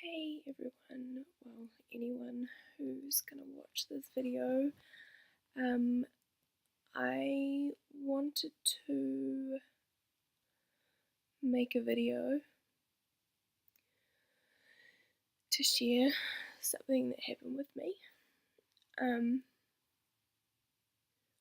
Hey everyone, well, anyone who's gonna watch this video. I wanted to make a video to share something that happened with me. I didn't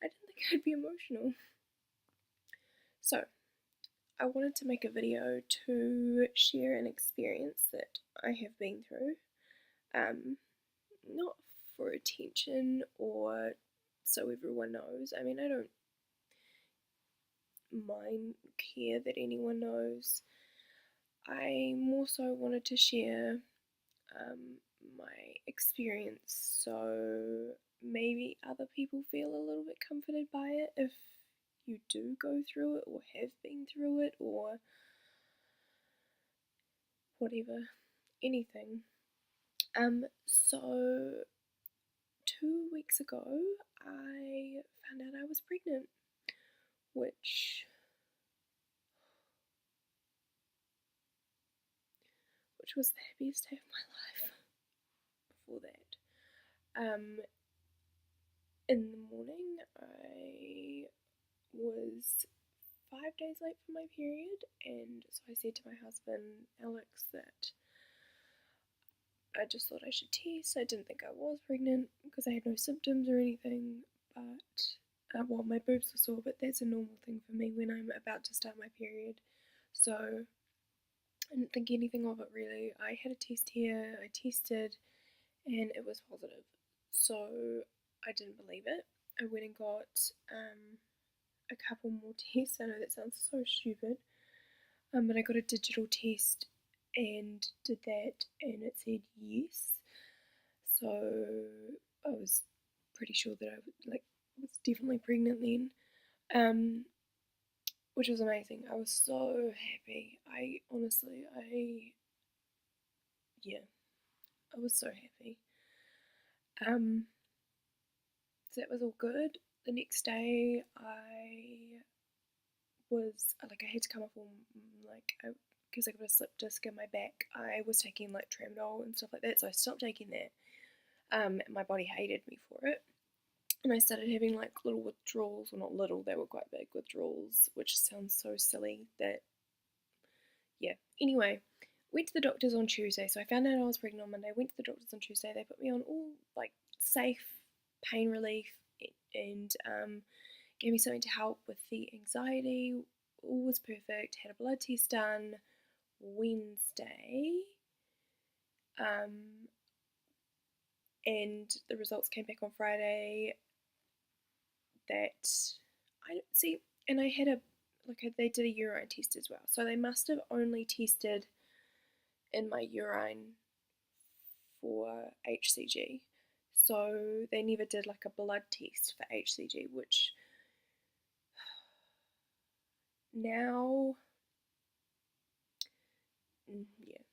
think I'd be emotional. So, I wanted to make a video to share an experience that I have been through. Not for attention or so everyone knows. I mean, I don't care that anyone knows. I more so wanted to share my experience so maybe other people feel a little bit comforted by it if you do go through it or have been through it or whatever, anything. So 2 weeks ago I found out I was pregnant, which was the happiest day of my life before that. In the morning, I was 5 days late for my period, and so I said to my husband, Alex, that I just thought I should test. I didn't think I was pregnant because I had no symptoms or anything, but well, my boobs were sore, but that's a normal thing for me when I'm about to start my period. So I didn't think anything of it really. I had a test here, I tested, and it was positive. So I didn't believe it. I went and got a couple more tests. I know that sounds so stupid, but I got a digital test and did that, and it said yes. So I was pretty sure that I was definitely pregnant then, which was amazing. I was so happy. I honestly, yeah, I was so happy. So that was all good. The next day, I had to come off because I got a slip disc in my back. I was taking like Tramadol and stuff like that, so I stopped taking that. My body hated me for it, and I started having like little withdrawals. Well, not little; they were quite big withdrawals, which sounds so silly. Yeah. Anyway, went to the doctors on Tuesday. So I found out I was pregnant on Monday. Went to the doctors on Tuesday. They put me on all like safe pain relief and gave me something to help with the anxiety. All was perfect. Had a blood test done Wednesday, and the results came back on Friday. That I don't see, and I had they did a urine test as well. So they must have only tested in my urine for HCG. So they never did like a blood test for HCG, which now, yeah.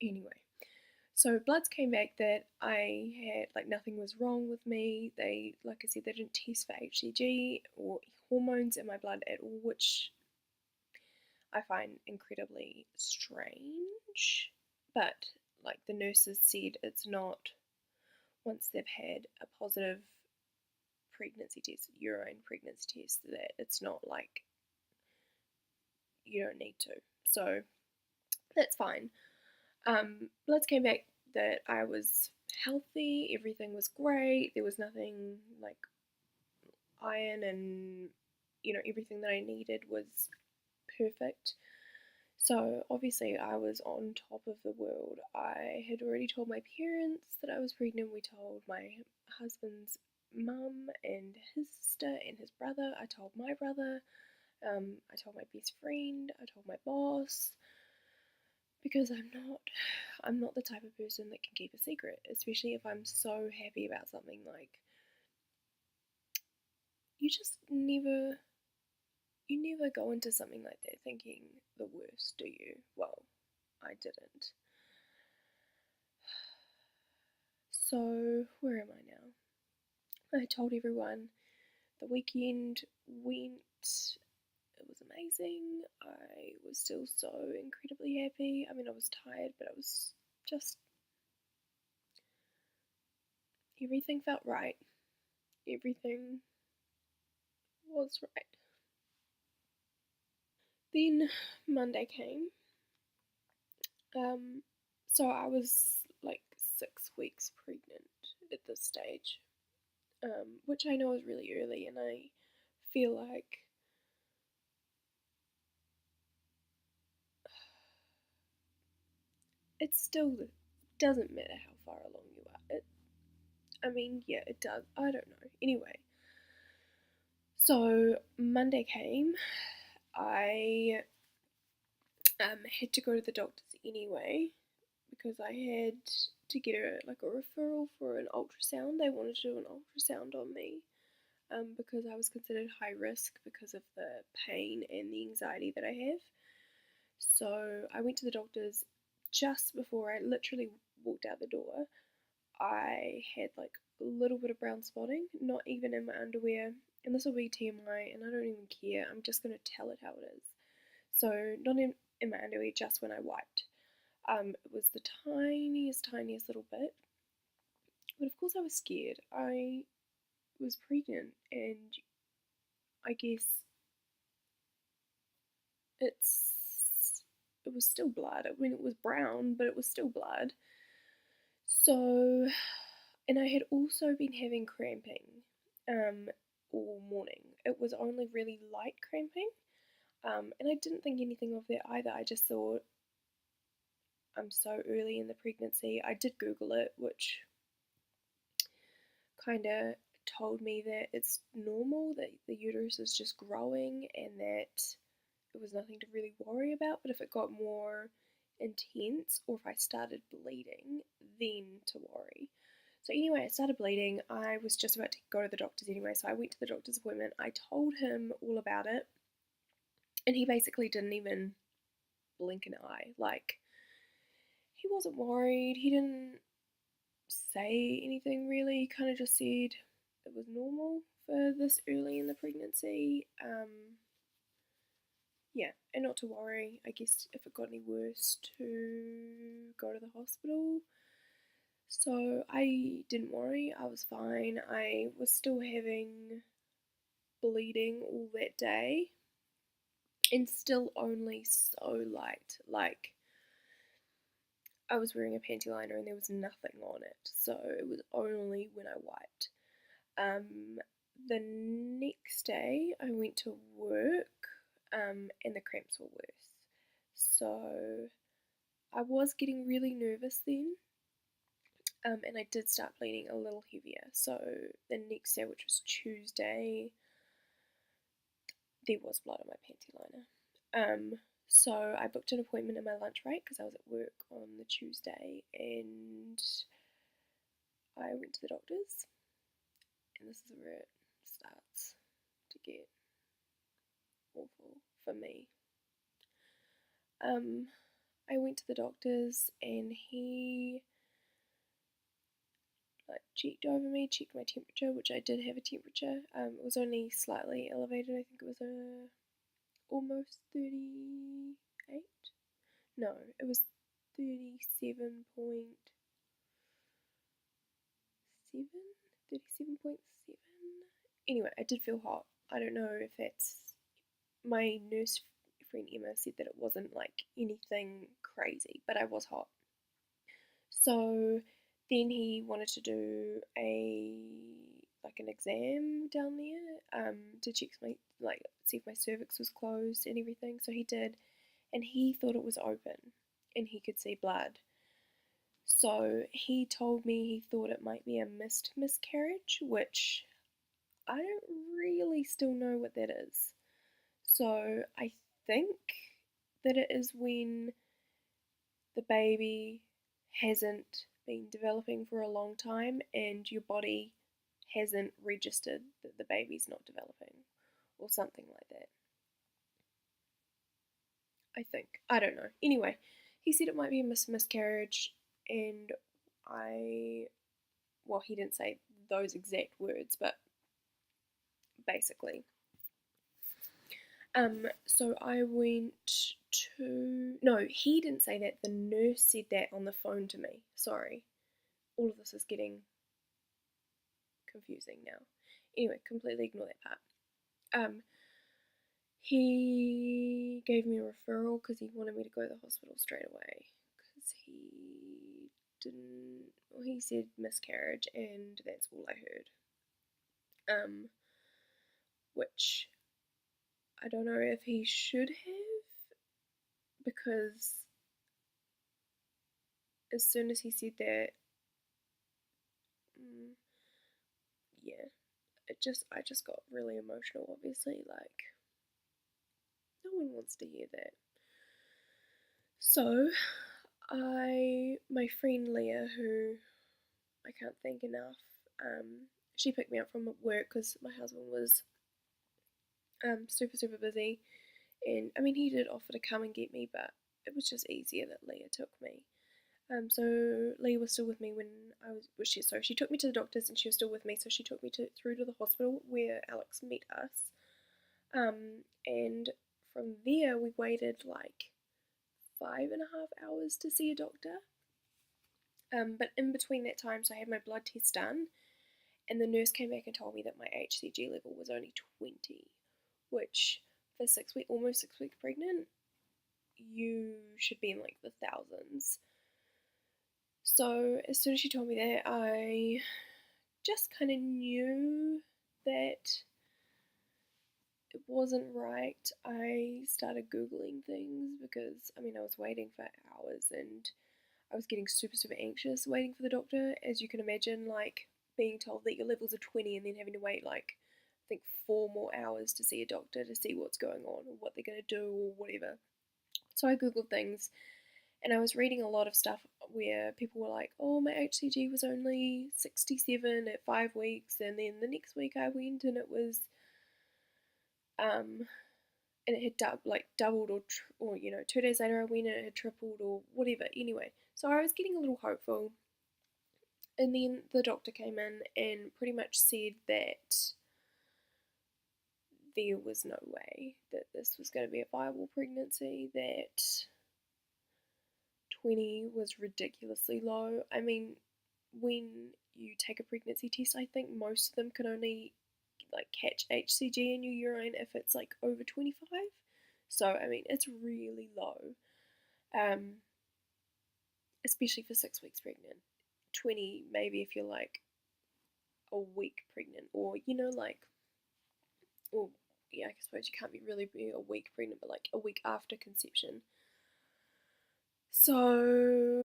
Anyway, so bloods came back that I had nothing was wrong with me. They, like I said, they didn't test for HCG or hormones in my blood at all, which I find incredibly strange. But like the nurses said, it's not, once they've had a positive pregnancy test, urine pregnancy test, that it's not like you don't need to. So that's fine. Bloods came back that I was healthy, everything was great, there was nothing like iron, and everything that I needed was perfect. So obviously I was on top of the world. I had already told my parents that I was pregnant. We told my husband's mum and his sister and his brother. I told my brother. I told my best friend. I told my boss. Because I'm not the type of person that can keep a secret, especially if I'm so happy about something. Like, you just never go into something like that thinking the worst, do you? Well, I didn't. So where am I now? I told everyone. The weekend went. It was amazing. I was still so incredibly happy. I mean, I was tired, but I was just everything felt right. Everything was right. Then Monday came. Um, so I was like 6 weeks pregnant at this stage, which I know is really early, and I feel like it still doesn't matter how far along you are. I mean, yeah, it does. I don't know. Anyway, so Monday came. I had to go to the doctors anyway because I had to get a referral for an ultrasound. They wanted to do an ultrasound on me because I was considered high risk because of the pain and the anxiety that I have. So I went to the doctors just before I literally walked out the door. I had like a little bit of brown spotting, not even in my underwear. And this will be TMI, and I don't even care. I'm just going to tell it how it is. So, not in my underwear, just when I wiped. It was the tiniest little bit. But of course, I was scared. I was pregnant, and I guess it was still blood. I mean, it was brown, but it was still blood. So, and I had also been having cramping all morning. It was only really light cramping, and I didn't think anything of that either. I just thought I'm so early in the pregnancy. I did Google it, which kind of told me that it's normal, that the uterus is just growing and that it was nothing to really worry about. But if it got more intense or if I started bleeding, then to worry. So anyway, I started bleeding. I was just about to go to the doctors anyway, so I went to the doctor's appointment. I told him all about it, and he basically didn't even blink an eye. Like, he wasn't worried. He didn't say anything really. He kind of just said it was normal for this early in the pregnancy. Yeah, and not to worry. I guess if it got any worse, to go to the hospital. So I didn't worry. I was fine. I was still having bleeding all that day, and still only so light. Like, I was wearing a panty liner and there was nothing on it, so it was only when I wiped. The next day I went to work, and the cramps were worse. So I was getting really nervous then, and I did start bleeding a little heavier. So the next day, which was Tuesday, there was blood on my panty liner. So I booked an appointment in my lunch break because I was at work on the Tuesday, and I went to the doctors, and this is where it starts to get awful for me. I went to the doctors, and he like checked over me, checked my temperature, which I did have a temperature. It was only slightly elevated. I think it was almost 38. No, it was 37.7. 37.7. Anyway, I did feel hot. I don't know if that's my nurse friend Emma said that it wasn't like anything crazy, but I was hot. So then he wanted to do an exam down there, to check my see if my cervix was closed and everything. So he did, and he thought it was open and he could see blood. So he told me he thought it might be a missed miscarriage, which I don't really still know what that is. So I think that it is when the baby hasn't been developing for a long time and your body hasn't registered that the baby's not developing or something like that. I think. I don't know. Anyway, he said it might be a miscarriage, and he didn't say those exact words, but basically. So I went No, he didn't say that. The nurse said that on the phone to me. Sorry. All of this is getting confusing now. Anyway, completely ignore that part. He gave me a referral because he wanted me to go to the hospital straight away because he didn't. Well, he said miscarriage, and that's all I heard. Which I don't know if he should have, because as soon as he said that, yeah, I just got really emotional. Obviously, like no one wants to hear that. So, my friend Leah, who I can't thank enough, she picked me up from work because my husband was super busy, and I mean he did offer to come and get me, but it was just easier that Leah took me. So Leah was still with me when she took me to the doctors and she was still with me, so she took me through to the hospital where Alex met us. And from there we waited like 5.5 hours to see a doctor. But in between that time, so I had my blood test done, and the nurse came back and told me that my HCG level was only 20, which for almost 6 weeks pregnant, you should be in like the thousands. So as soon as she told me that, I just kind of knew that it wasn't right. I started Googling things because, I mean, I was waiting for hours and I was getting super anxious waiting for the doctor. As you can imagine, like being told that your levels are 20 and then having to wait like, I think 4 more hours to see a doctor to see what's going on or what they're going to do or whatever. So I Googled things and I was reading a lot of stuff where people were like, oh, my HCG was only 67 at 5 weeks, and then the next week I went and it was, and it had doubled, or 2 days later I went and it had tripled or whatever. Anyway, so I was getting a little hopeful, and then the doctor came in and pretty much said that there was no way that this was going to be a viable pregnancy, that 20 was ridiculously low. I mean, when you take a pregnancy test, I think most of them can only like catch HCG in your urine if it's like over 25. So I mean, it's really low, especially for 6 weeks pregnant. 20 maybe if you're like a week pregnant, or like, or yeah, I suppose you can't really be a week pregnant, but like a week after conception. So